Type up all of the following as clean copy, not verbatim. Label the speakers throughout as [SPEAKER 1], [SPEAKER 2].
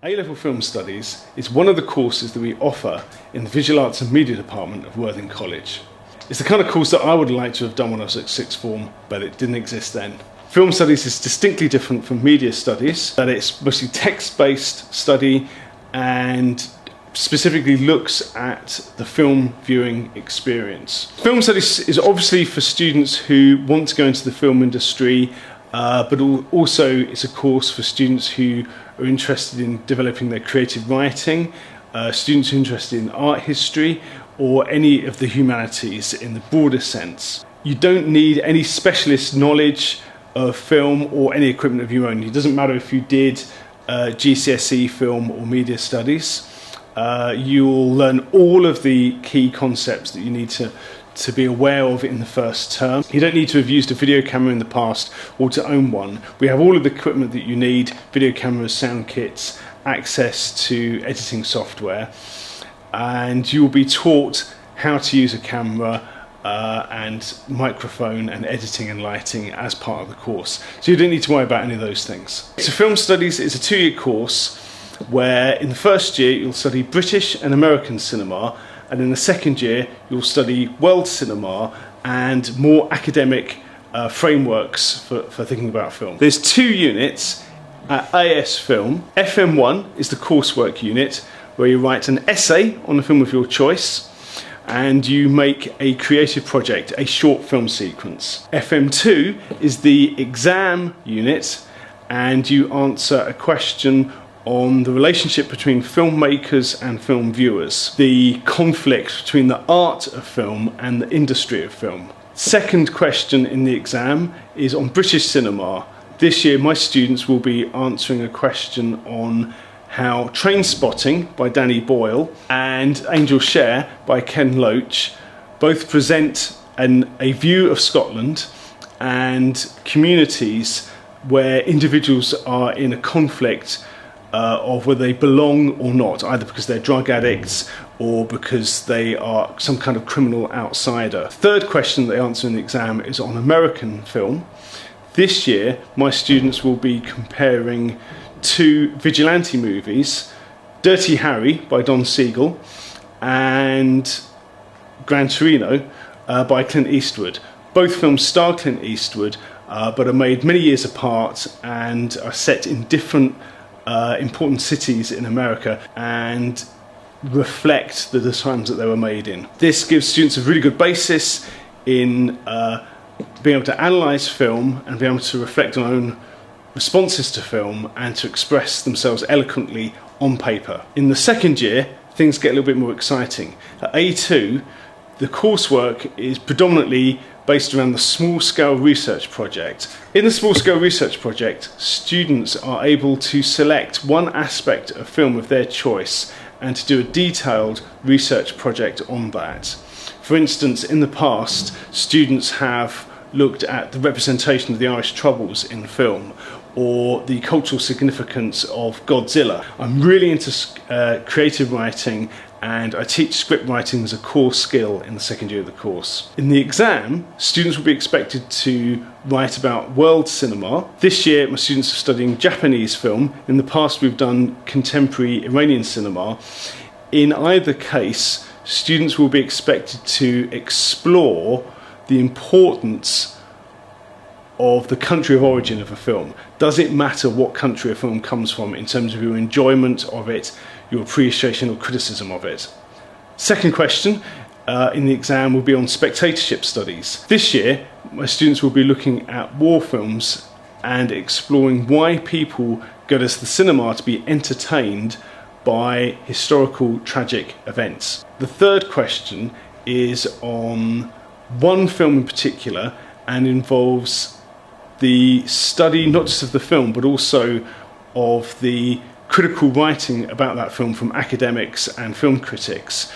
[SPEAKER 1] A-Level Film Studies is one of the courses that we offer in the Visual Arts and Media Department of Worthing College. It's the kind of course that I would like to have done when I was at sixth form, but it didn't exist then. Film Studies is distinctly different from Media Studies, that it's mostly text-based study and specifically looks at the film viewing experience. Film Studies is obviously for students who want to go into the film industry, but also it's a course for students who are interested in developing their creative writing, students who are interested in art history or any of the humanities in the broader sense. You don't need any specialist knowledge of film or any equipment of your own. It doesn't matter if you did GCSE film or media studies. You'll learn all of the key concepts that you need to be aware of in the first term. You don't need to have used a video camera in the past or to own one. We have all of the equipment that you need: video cameras, sound kits, access to editing software, and you'll be taught how to use a camera and microphone and editing and lighting as part of the course. So you don't need to worry about any of those things. So Film Studies is a 2-year course where in the first year you'll study British and American cinema, and in the second year you'll study world cinema and more academic frameworks for thinking about film. There's 2 units at AS Film. FM1 is the coursework unit where you write an essay on a film of your choice and you make a creative project, a short film sequence. FM2 is the exam unit and you answer a question on the relationship between filmmakers and film viewers, the conflict between the art of film and the industry of film. Second question in the exam is on British cinema. This year my students will be answering a question on how Trainspotting by Danny Boyle and Angel Share by Ken Loach both present a view of Scotland and communities where individuals are in a conflict of whether they belong or not, either because they're drug addicts or because they are some kind of criminal outsider. Third question they answer in the exam is on American film. This year, my students will be comparing 2 vigilante movies, Dirty Harry by Don Siegel and Gran Torino by Clint Eastwood. Both films star Clint Eastwood, but are made many years apart and are set in different important cities in America and reflect the times that they were made in. This gives students a really good basis in being able to analyse film and be able to reflect on their own responses to film and to express themselves eloquently on paper. In the second year, things get a little bit more exciting. At A2, the coursework is predominantly based around the small-scale research project. In the small-scale research project, students are able to select one aspect of film of their choice and to do a detailed research project on that. For instance, in the past, students have looked at the representation of the Irish Troubles in film or the cultural significance of Godzilla. I'm really into creative writing, and I teach script writing as a core skill in the second year of the course. In the exam, students will be expected to write about world cinema. This year, my students are studying Japanese film. In the past, we've done contemporary Iranian cinema. In either case, students will be expected to explore the importance of the country of origin of a film. Does it matter what country a film comes from in terms of your enjoyment of it, your appreciation or criticism of it? Second question in the exam will be on spectatorship studies. This year, my students will be looking at war films and exploring why people go to the cinema to be entertained by historical tragic events. The third question is on one film in particular and involves the study not just of the film but also of the critical writing about that film from academics and film critics.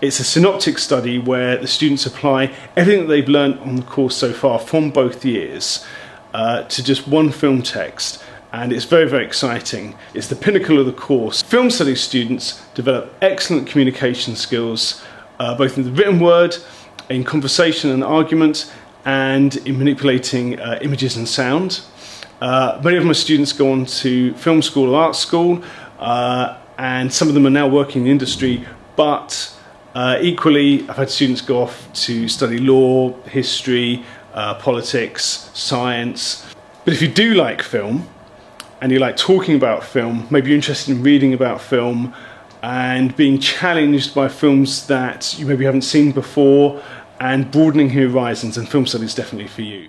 [SPEAKER 1] It's a synoptic study where the students apply everything that they've learned on the course so far from both years to just one film text, and it's very, very exciting. It's the pinnacle of the course. Film studies students develop excellent communication skills both in the written word, in conversation and argument, and in manipulating images and sound. Many of my students go on to film school or art school, and some of them are now working in the industry, but equally I've had students go off to study law, history, politics, science. But if you do like film, and you like talking about film, maybe you're interested in reading about film and being challenged by films that you maybe haven't seen before and broadening your horizons, and film studies is definitely for you.